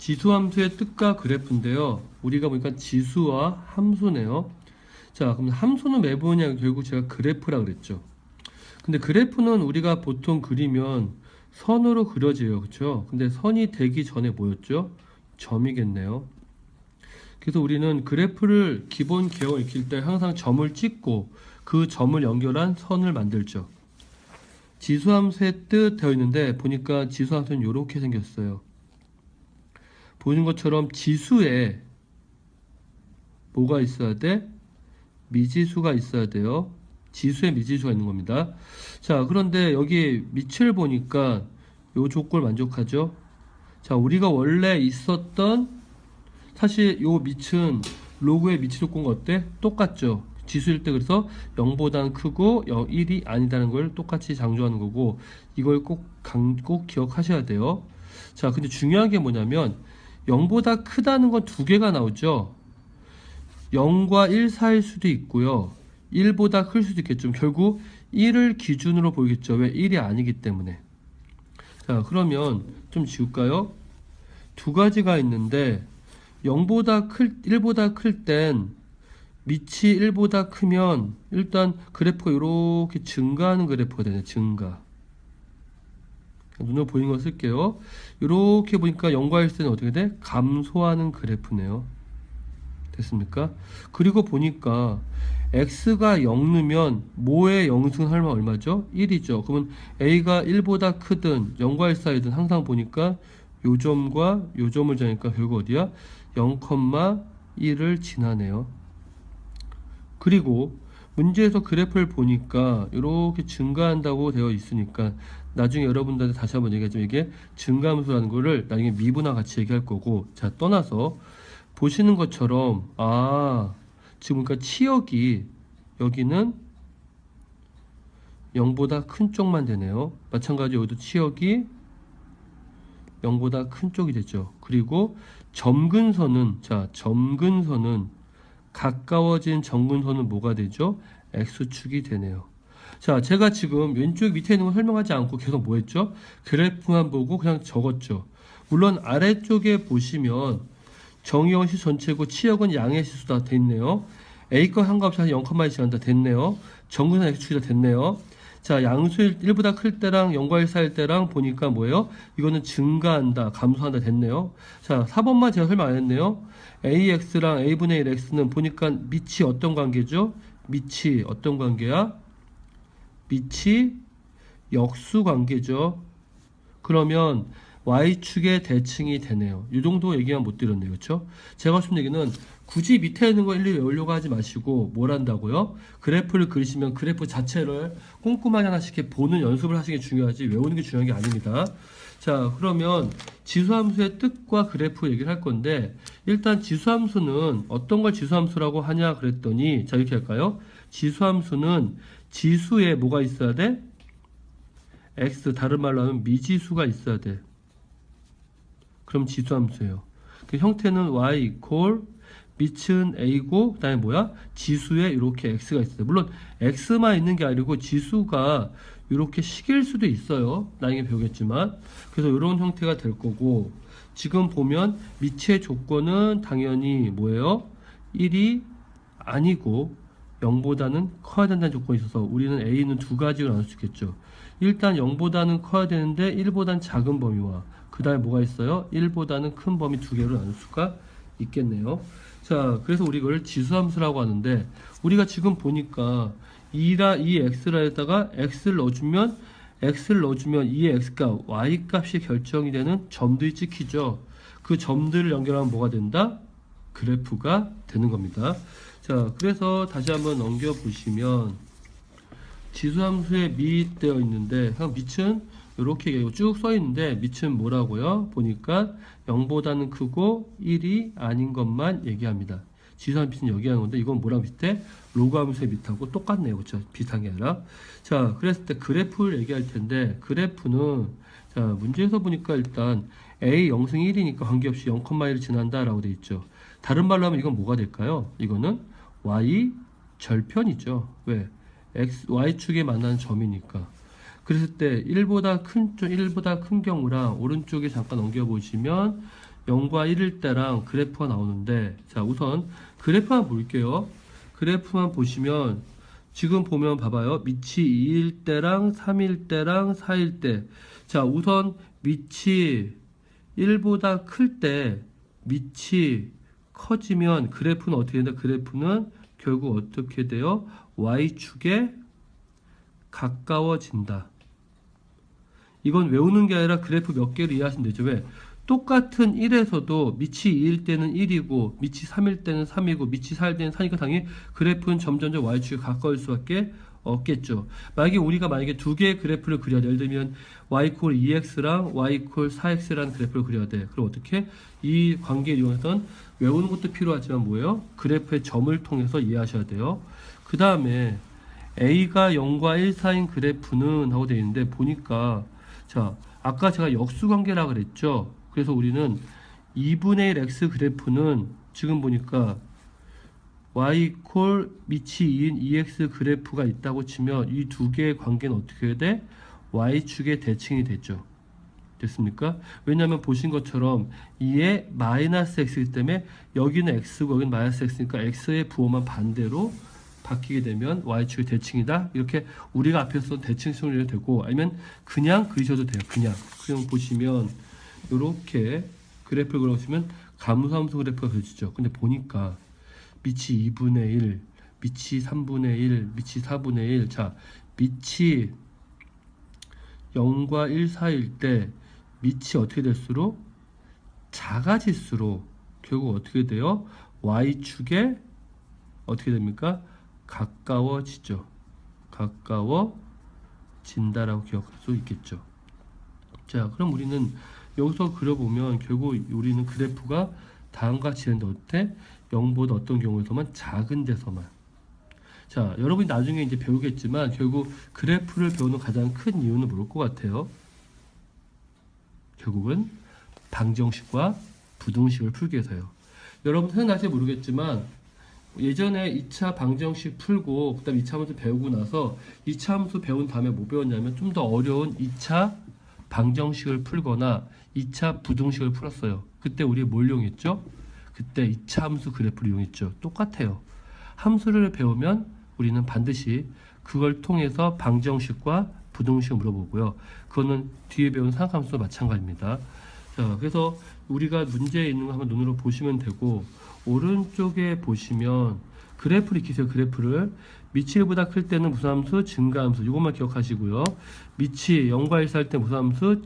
지수함수의 뜻과 그래프인데요. 우리가 보니까 지수와 함수네요. 자, 그럼 함수는 왜 보느냐? 결국 제가 그래프라 그랬죠. 근데 그래프는 우리가 보통 그리면 선으로 그려져요. 그렇죠? 근데 선이 되기 전에 뭐였죠? 점이겠네요. 그래서 우리는 그래프를 기본 개형을 익힐 때 항상 점을 찍고 그 점을 연결한 선을 만들죠. 지수함수의 뜻 되어 있는데 보니까 지수함수는 이렇게 생겼어요. 보는 것처럼 지수에 뭐가 있어야 돼? 미지수가 있어야 돼요. 지수에 미지수가 있는 겁니다. 자, 그런데 여기 밑을 보니까 요 조건을 만족하죠. 자, 우리가 원래 있었던 사실 요 밑은 로그의 미치 조건과 어때? 똑같죠. 지수일 때 그래서 0보다는 크고 1이 아니다는 걸 똑같이 강조하는 거고 이걸 꼭 기억하셔야 돼요. 자, 근데 중요한 게 뭐냐면 0보다 크다는 건 두 개가 나오죠. 0과 1 사이일 수도 있고요. 1보다 클 수도 있겠죠. 결국 1을 기준으로 보이겠죠. 왜? 1이 아니기 때문에. 자, 그러면 좀 지울까요? 두 가지가 있는데 1보다 클 땐 밑이 1보다 크면 일단 그래프가 이렇게 증가하는 그래프가 되네. 증가. 눈으로 보이는 거 쓸게요. 이렇게 보니까 0과 1 때는 어떻게 돼? 감소하는 그래프네요. 됐습니까? 그리고 보니까 x가 0 넣으면 뭐의 영승 할만 얼마죠? 1이죠. 그러면 a가 1보다 크든 0과 1 사이든 항상 보니까 요 점과 요 점을 정하니까 결국 어디야? 0,1을 지나네요. 그리고 문제에서 그래프를 보니까 이렇게 증가한다고 되어 있으니까 나중에 여러분들한테 다시 한번 얘기하지만 이게 증가함수라는 거를 나중에 미분과 같이 얘기할 거고, 자, 떠나서 보시는 것처럼 지금 그러니까 치역이 여기는 0보다 큰 쪽만 되네요. 마찬가지로 여기도 치역이 0보다 큰 쪽이 되죠. 그리고 점근선은 가까워진 점근선은 뭐가 되죠? X축이 되네요. 자, 제가 지금 왼쪽 밑에 있는 거 설명하지 않고 계속 뭐 했죠? 그래프만 보고 그냥 적었죠. 물론 아래쪽에 보시면 정의역은 시 전체고 치역은 양의 시수다 됐네요. A과 상관없이 0,1 지난다 됐네요. 정근선 X축이 다 됐네요. 자, 양수일 1보다 클 때랑 0과 1 사이일 때랑 보니까 뭐예요? 이거는 증가한다, 감소한다 됐네요. 자, 4번만 제가 설명 안 했네요. AX랑 A분의 1 X는 보니까 밑이 어떤 관계죠? 밑이 어떤 관계야? 밑이 역수 관계죠. 그러면 Y축의 대칭이 되네요. 이 정도 얘기만 못 드렸네요. 그렇죠? 제가 하고 싶은 얘기는 굳이 밑에 있는 거 일일이 외우려고 하지 마시고 뭘 한다고요? 그래프를 그리시면 그래프 자체를 꼼꼼하게 하나씩 이렇게 보는 연습을 하시는 게 중요하지 외우는 게 중요한 게 아닙니다. 자, 그러면 지수함수의 뜻과 그래프 얘기를 할 건데 일단 지수함수는 어떤 걸 지수함수라고 하냐 그랬더니 자, 이렇게 할까요? 지수함수는 지수에 뭐가 있어야 돼? x, 다른 말로 하면 미지수가 있어야 돼. 그럼 지수함수예요. 그 형태는 y 이퀄 밑은 a고 그다음에 뭐야? 지수에 이렇게 x가 있어요. 물론 x만 있는 게 아니고 지수가 이렇게 식일 수도 있어요. 나중에 배우겠지만. 그래서 이런 형태가 될 거고 지금 보면 밑의 조건은 당연히 뭐예요? 1이 아니고 0보다는 커야 된다는 조건이 있어서 우리는 a는 두 가지로 나눌 수 있겠죠. 일단 0보다는 커야 되는데 1보다는 작은 범위와 그 다음에 뭐가 있어요? 1보다는 큰 범위 두 개로 나눌 수가 있겠네요. 자, 그래서 우리 이걸 지수함수라고 하는데 우리가 지금 보니까 이 x라에다가 x를 넣어주면 이 x값 y 값이 결정이 되는 점들이 찍히죠. 그 점들을 연결하면 뭐가 된다? 그래프가 되는 겁니다. 자, 그래서 다시 한번 넘겨 보시면 지수함수에 밑 되어 있는데 밑은 이렇게 쭉 써 있는데 밑은 뭐라고요? 보니까 0보다는 크고 1이 아닌 것만 얘기합니다. 지수함 밑은 여기 하는 건데 이건 뭐랑 비슷해? 로그함수의 밑하고 똑같네요. 그렇죠? 비슷한 게 아니라. 자, 그랬을 때 그래프를 얘기할 텐데 그래프는 자, 문제에서 보니까 일단 a 0승 1이니까 관계없이 0,1을 지난다 라고 돼 있죠. 다른 말로 하면 이건 뭐가 될까요? 이거는 y 절편이죠. 왜? y축에 만나는 점이니까. 그랬을 때 1보다 큰 경우랑 오른쪽에 잠깐 넘겨보시면 0과 1일 때랑 그래프가 나오는데, 자, 우선 그래프만 볼게요. 그래프만 보시면 지금 보면 봐봐요. 밑이 2일 때랑 3일 때랑 4일 때. 자, 우선 밑이 1보다 클 때 밑이 커지면 그래프는 어떻게 된다? 그래프는 결국 어떻게 돼요? Y축에 가까워진다. 이건 외우는 게 아니라 그래프 몇 개를 이해하시면 되죠. 왜? 똑같은 1에서도 밑이 2일 때는 1이고 밑이 3일 때는 3이고 밑이 4일 때는 4니까 당연히 그래프는 점점점 Y축에 가까울 수밖에 없겠죠. 만약에 두 개의 그래프를 그려야 돼. 예를 들면 y = 2x랑 y = 4x라는 그래프를 그려야 돼. 그럼 어떻게? 이 관계를 이용해서 외우는 것도 필요하지만 뭐예요? 그래프의 점을 통해서 이해하셔야 돼요. 그 다음에 a가 0과 1 사이인 그래프는 하고 되어 있는데 보니까 자, 아까 제가 역수관계라 그랬죠. 그래서 우리는 2분의 1 x 그래프는 지금 보니까 y = 밑이 2인 2x 그래프가 있다고 치면 이 두 개의 관계는 어떻게 해야 돼? y축의 대칭이 됐죠. 됐습니까? 왜냐하면 보신 것처럼 2의 마이너스 x이기 때문에 여기는 x고 여기는 마이너스 x니까 x의 부호만 반대로 바뀌게 되면 y축의 대칭이다. 이렇게 우리가 앞에서 대칭식으로 해도 되고 아니면 그냥 그리셔도 돼요. 그냥 보시면 이렇게 그래프를 그려보시면 감소함수 그래프가 그려지죠. 근데 보니까 밑이 2분의 1, 밑이 3분의 1, 밑이 4분의 1. 자, 밑이 0과 1 사이일 때 밑이 어떻게 될수록 작아질수록 결국 어떻게 돼요? Y축에 어떻게 됩니까? 가까워지죠. 가까워진다라고 기억할 수 있겠죠. 자, 그럼 우리는 여기서 그려보면 결국 우리는 그래프가 다음과 같이 되는데 어때? 0보다 어떤 경우에서만 작은 데서만. 자, 여러분이 나중에 이제 배우겠지만 결국 그래프를 배우는 가장 큰 이유는 뭘 것 같아요? 결국은 방정식과 부등식을 풀기 위해서요. 여러분 생각나실지 모르겠지만 예전에 2차 방정식 풀고 그 다음에 2차 함수 배우고 나서 2차 함수 배운 다음에 뭐 배웠냐면 좀 더 어려운 2차 방정식을 풀거나 2차 부등식을 풀었어요. 그때 우리 뭘 이용했죠? 그때 2차 함수 그래프를 이용했죠. 똑같아요. 함수를 배우면 우리는 반드시 그걸 통해서 방정식과 부등식을 물어보고요. 그거는 뒤에 배운 상함수도 마찬가지입니다. 자, 그래서 우리가 문제에 있는 거 한번 눈으로 보시면 되고 오른쪽에 보시면 그래프를 익히세요. 그래프를 밑이 1보다 클 때는 무슨 함수? 증가함수. 이것만 기억하시고요. 밑이 0과 1 사이일 때 무슨 함수?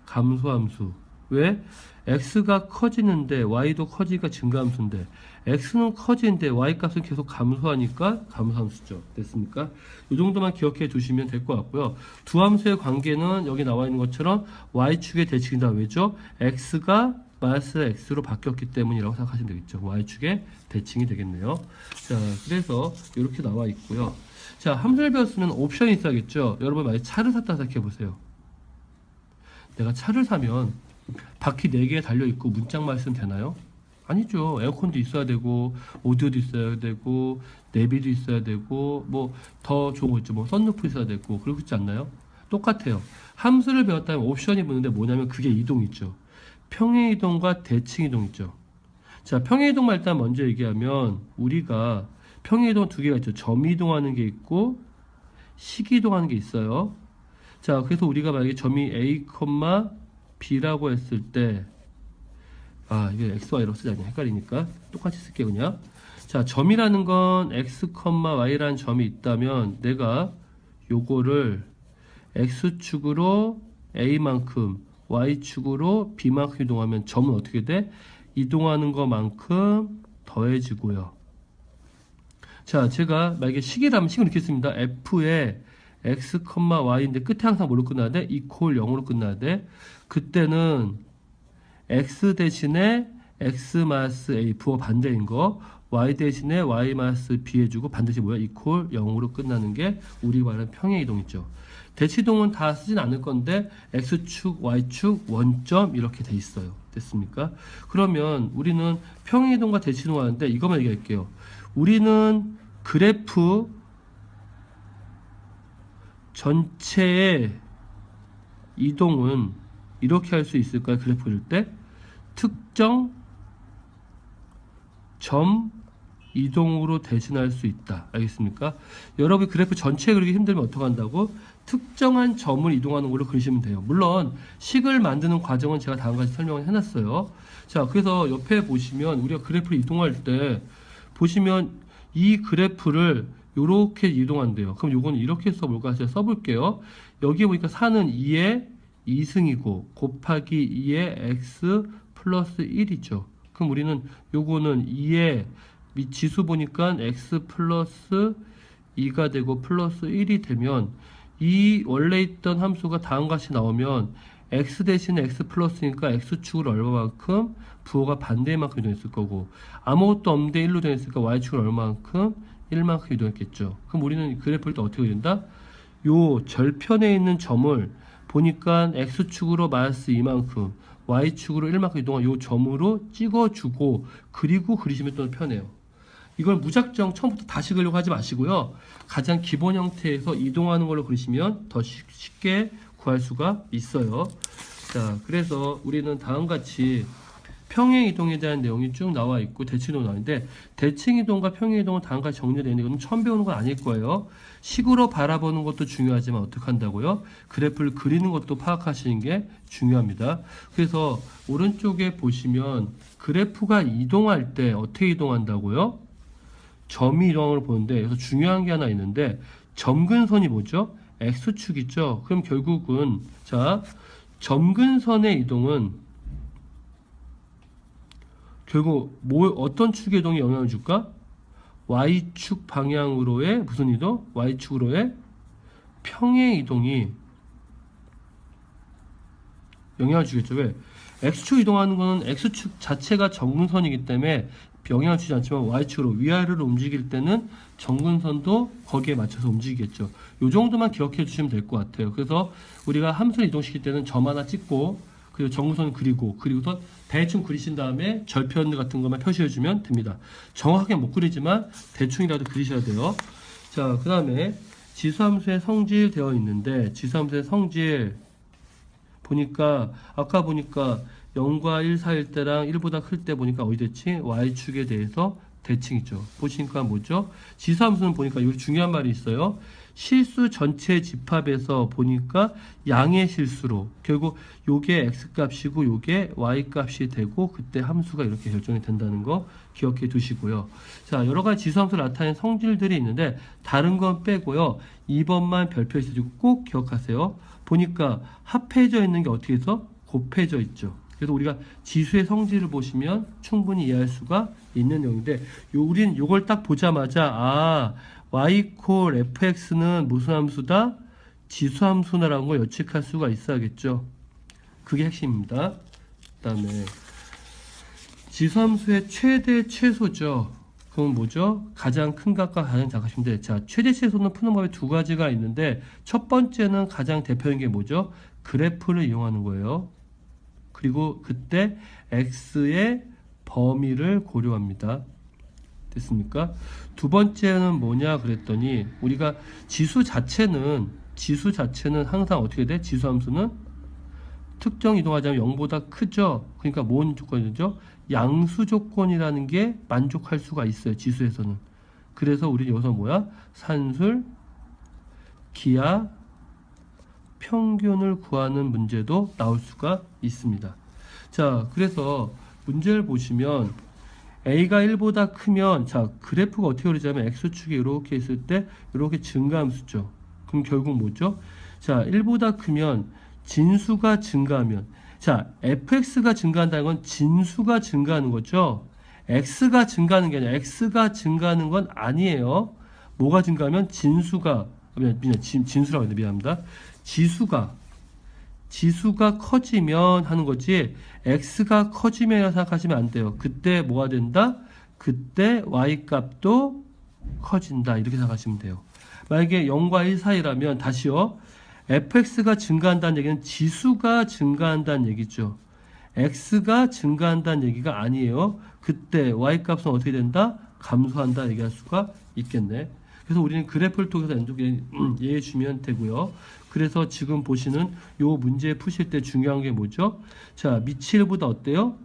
감소함수. 왜? x가 커지는데 y도 커지니까 증가함수인데 x는 커지는데 y 값은 계속 감소하니까 감소함수죠. 됐습니까? 이 정도만 기억해 두시면 될 것 같고요. 두 함수의 관계는 여기 나와 있는 것처럼 y축의 대칭이다. 왜죠? x가 마이너스 x로 바뀌었기 때문이라고 생각하시면 되겠죠. y축의 대칭이 되겠네요. 자, 그래서 이렇게 나와 있고요. 자, 함수를 배웠으면 옵션이 있어야겠죠. 여러분 만약에 차를 샀다 생각해 보세요. 내가 차를 사면 바퀴 4개 달려있고 문짝만 있으면 되나요? 아니죠. 에어컨도 있어야 되고 오디오도 있어야 되고 내비도 있어야 되고 뭐 더 좋은 거 있죠. 뭐 썬루프 있어야 되고 그렇지 않나요? 똑같아요. 함수를 배웠다면 옵션이 붙는데 뭐냐면 그게 이동 있죠. 평행 이동과 대칭 이동 있죠. 자, 평행 이동만 일단 먼저 얘기하면 우리가 평행 이동 두 개가 있죠. 점 이동하는 게 있고 식 이동하는 게 있어요. 자, 그래서 우리가 만약에 점이 A, B라고 했을 때 이게 X, Y로 쓰지 않냐 헷갈리니까 똑같이 쓸게 그냥. 자, 점이라는 건 X, Y라는 점이 있다면 내가 요거를 X축으로 A만큼 Y축으로 B만큼 이동하면 점은 어떻게 돼? 이동하는 것만큼 더해지고요. 자, 제가 만약에 식이라면 식은 이렇게 씁니다. F에 x, y인데 끝에 항상 뭐로 끝나야 돼? equal 0으로 끝나야 돼. 그때는 x 대신에 x 마이너스 a 부호 반대인 거 y 대신에 y 마이너스 b 해주고 반드시 뭐야? equal 0으로 끝나는 게 우리 말하는 평행 이동 있죠. 대치동은 다 쓰진 않을 건데 x축, y축, 원점 이렇게 돼 있어요. 됐습니까? 그러면 우리는 평행 이동과 대치동 하는데 이것만 얘기할게요. 우리는 그래프 전체의 이동은 이렇게 할 수 있을까요? 그래프 그릴 때 특정 특정 점 이동으로 대신할 수 있다. 알겠습니까? 여러분 그래프 전체 그리기 힘들면 어떻게 한다고? 특정한 점을 이동하는 걸로 그리시면 돼요. 물론 식을 만드는 과정은 제가 다음과 같이 설명을 해놨어요. 자, 그래서 옆에 보시면 우리가 그래프를 이동할 때 보시면 이 그래프를 이렇게 이동한대요. 그럼 요거는 이렇게 써볼까? 제가 써볼게요. 여기에 보니까 4는 2의 2승이고 곱하기 2의 x 플러스 1이죠. 그럼 우리는 요거는 2의 지수 보니까 x 플러스 2가 되고 플러스 1이 되면 이 원래 있던 함수가 다음과 같이 나오면 x 대신에 x 플러스니까 x축을 얼마만큼 부호가 반대의 만큼 이동했을 거고 아무것도 없는데 1로 되었으니까 y축을 얼마만큼 1만큼 이동했겠죠. 그럼 우리는 그래프를 또 어떻게 그린다? 요 절편에 있는 점을 보니까 x축으로 마이너스 2만큼 y축으로 1만큼 이동한 요 점으로 찍어주고 그리고 그리시면 또 편해요. 이걸 무작정 처음부터 다시 그리려고 하지 마시고요. 가장 기본 형태에서 이동하는 걸로 그리시면 더 쉽게 구할 수가 있어요. 자, 그래서 우리는 다음같이 평행이동에 대한 내용이 쭉 나와 있고 대칭이동 나오는데 대칭이동과 평행이동은 다음같이 정리되어 있는 것은 처음 배우는 건 아닐 거예요. 식으로 바라보는 것도 중요하지만 어떻게 한다고요? 그래프를 그리는 것도 파악하시는 게 중요합니다. 그래서 오른쪽에 보시면 그래프가 이동할 때 어떻게 이동한다고요? 점이 이동하는 걸 보는데 여기서 중요한 게 하나 있는데 점근선이 뭐죠? X축이죠. 그럼 결국은 자 점근선의 이동은 결국 어떤 축의 이동에 영향을 줄까? Y축 방향으로의 무슨 이동? Y축으로의 평행 이동이 영향을 주겠죠. 왜? X축 이동하는 거는 X축 자체가 점근선이기 때문에 영향을 주지 않지만 Y축으로 위아래로 움직일 때는 점근선도 거기에 맞춰서 움직이겠죠. 이 정도만 기억해 주시면 될 것 같아요. 그래서 우리가 함수를 이동시킬 때는 점 하나 찍고 그리고 점근선을 그리고선 대충 그리신 다음에 절편 같은 것만 표시해 주면 됩니다. 정확하게 못 그리지만 대충이라도 그리셔야 돼요. 자, 그 다음에 지수함수의 성질 되어 있는데 지수함수의 성질 보니까 아까 보니까 0과 1 사이일 때랑 1보다 클 때 보니까 어디 됐지? Y축에 대해서 대칭이죠. 보시니까 뭐죠? 지수함수는 보니까 여기 중요한 말이 있어요. 실수 전체 집합에서 보니까 양의 실수로 결국 요게 X값이고 요게 Y값이 되고 그때 함수가 이렇게 결정이 된다는 거 기억해 두시고요. 자, 여러 가지 지수함수를 나타내는 성질들이 있는데 다른 건 빼고요. 2번만 별표 있어주고 꼭 기억하세요. 보니까 합해져 있는 게 어떻게 해서 곱해져 있죠. 그래서 우리가 지수의 성질을 보시면 충분히 이해할 수가 있는 내용인데 우리는 이걸 딱 보자마자 y 콜 fx는 무슨 함수다? 지수함수나라는 걸 예측할 수가 있어야겠죠. 그게 핵심입니다. 그 다음에 지수함수의 최대 최소죠. 그건 뭐죠? 가장 큰 값과 가장 작은 값인데 자, 최대 최소는 푸는 법이 두 가지가 있는데 첫 번째는 가장 대표적인 게 뭐죠? 그래프를 이용하는 거예요. 그리고 그때 x의 범위를 고려합니다. 됐습니까? 두 번째는 뭐냐 그랬더니 우리가 지수 자체는 항상 어떻게 돼? 지수함수는 특정 이동하자면 0보다 크죠. 그러니까 뭔 조건이죠? 양수 조건이라는 게 만족할 수가 있어요. 지수에서는. 그래서 우리 여기서 뭐야? 산술, 기하, 평균을 구하는 문제도 나올 수가 있습니다. 자, 그래서 문제를 보시면 A가 1보다 크면 자, 그래프가 어떻게 그리자면 X축이 이렇게 있을 때 이렇게 증가함수죠. 그럼 결국 뭐죠? 자, 1보다 크면 진수가 증가하면 자, fx가 증가한다는 건 진수가 증가하는 거죠. x가 증가하는 게 아니라 x가 증가하는 건 아니에요. 뭐가 증가하면 진수라고 했는데 미안합니다. 지수가 커지면 하는 거지 x가 커지면 생각하시면 안 돼요. 그때 뭐가 된다? 그때 y값도 커진다. 이렇게 생각하시면 돼요. 만약에 0과 1 사이라면 다시요. fx가 증가한다는 얘기는 지수가 증가한다는 얘기죠. x가 증가한다는 얘기가 아니에요. 그때 y값은 어떻게 된다? 감소한다 얘기할 수가 있겠네. 그래서 우리는 그래프를 통해서 이해해 주면 되고요. 그래서 지금 보시는 요 문제 푸실 때 중요한 게 뭐죠? 자, 밑이 1보다 어때요?